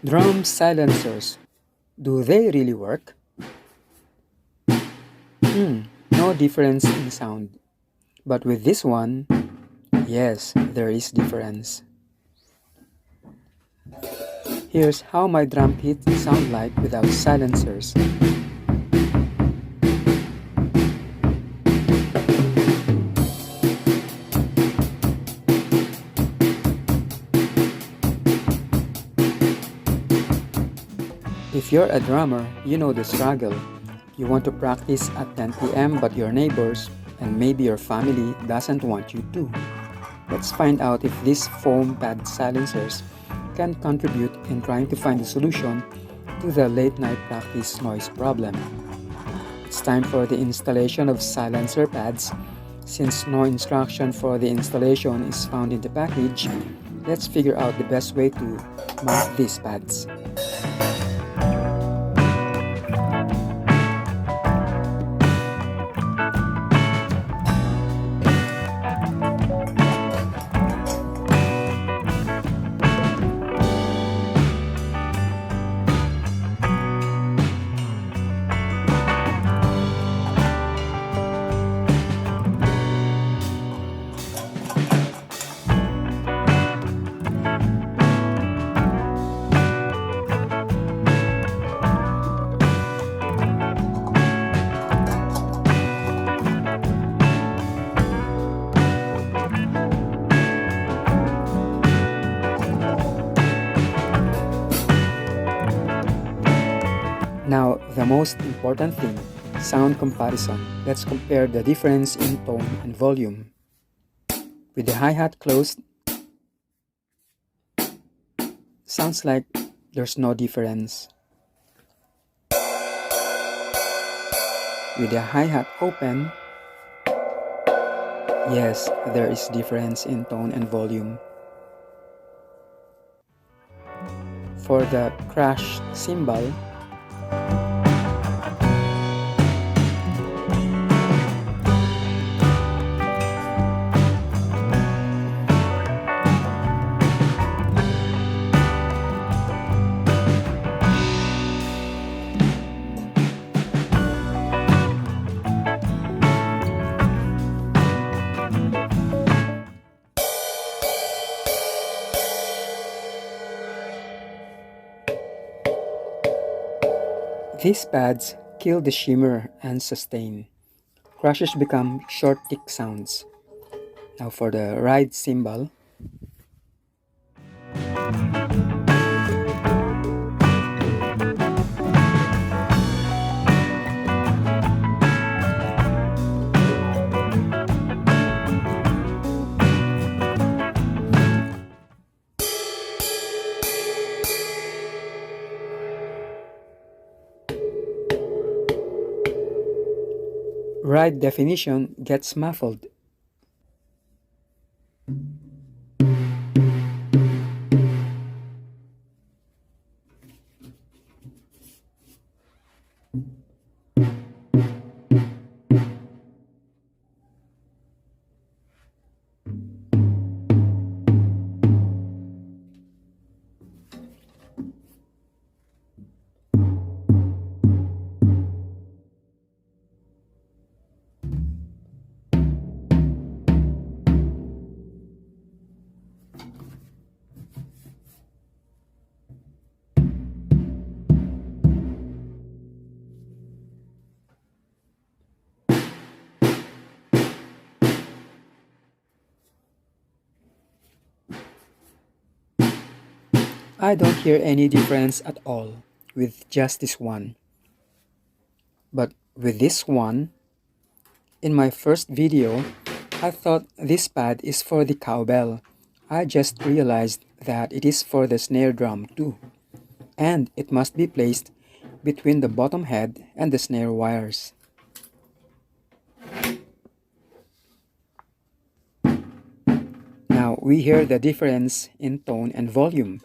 Drum silencers. Do they really work? No difference in sound. But with this one, yes, there is difference. Here's how my drum kit sound like without silencers. If you're a drummer, you know the struggle. You want to practice at 10 p.m. but your neighbors and maybe your family doesn't want you to. Let's find out if these foam pad silencers can contribute in trying to find a solution to the late night practice noise problem. It's time for the installation of silencer pads. Since no instruction for the installation is found in the package, let's figure out the best way to mount these pads. Now, the most important thing, sound comparison. Let's compare the difference in tone and volume. With the hi-hat closed, sounds like there's no difference. With the hi-hat open, yes, there is difference in tone and volume. For the crash cymbal, these pads kill the shimmer and sustain. Crashes become short tick sounds. Now for the ride cymbal, ride definition gets muffled. I don't hear any difference at all with just this one. But with this one, in my first video, I thought this pad is for the cowbell. I just realized that it is for the snare drum too. And it must be placed between the bottom head and the snare wires. Now we hear the difference in tone and volume.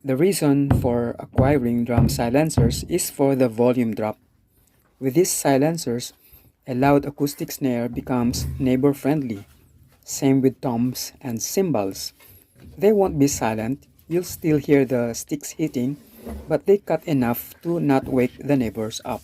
The reason for acquiring drum silencers is for the volume drop. With these silencers, a loud acoustic snare becomes neighbor-friendly. Same with toms and cymbals. They won't be silent, You'll still hear the sticks hitting, but they cut enough to not wake the neighbors up.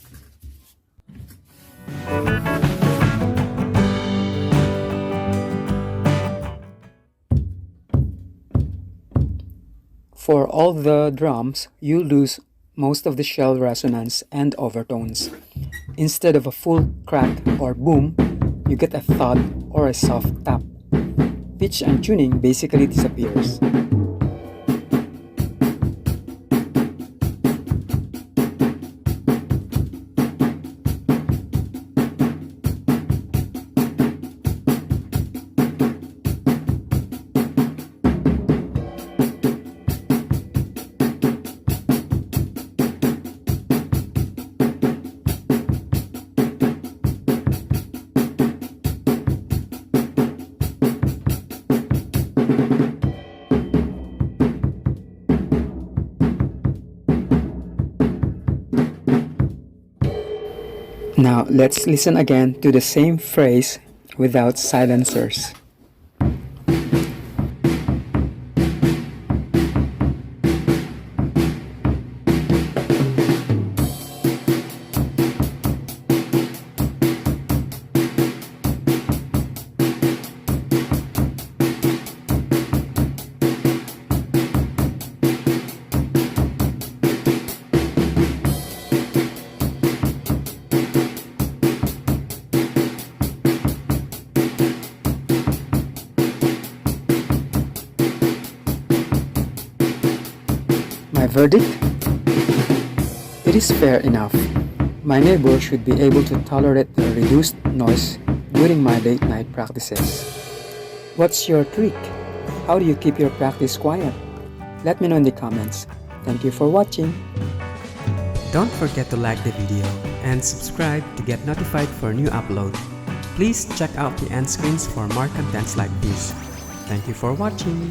For all the drums, you lose most of the shell resonance and overtones. Instead of a full crack or boom, you get a thud or a soft tap. Pitch and tuning basically disappears. Now let's listen again to the same phrase without silencers. My verdict? It is fair enough. My neighbor should be able to tolerate the reduced noise during my late night practices. What's your trick? How do you keep your practice quiet? Let me know in the comments. Thank you for watching. Don't forget to like the video and subscribe to get notified for new upload. Please check out the end screens for more contents like this. Thank you for watching.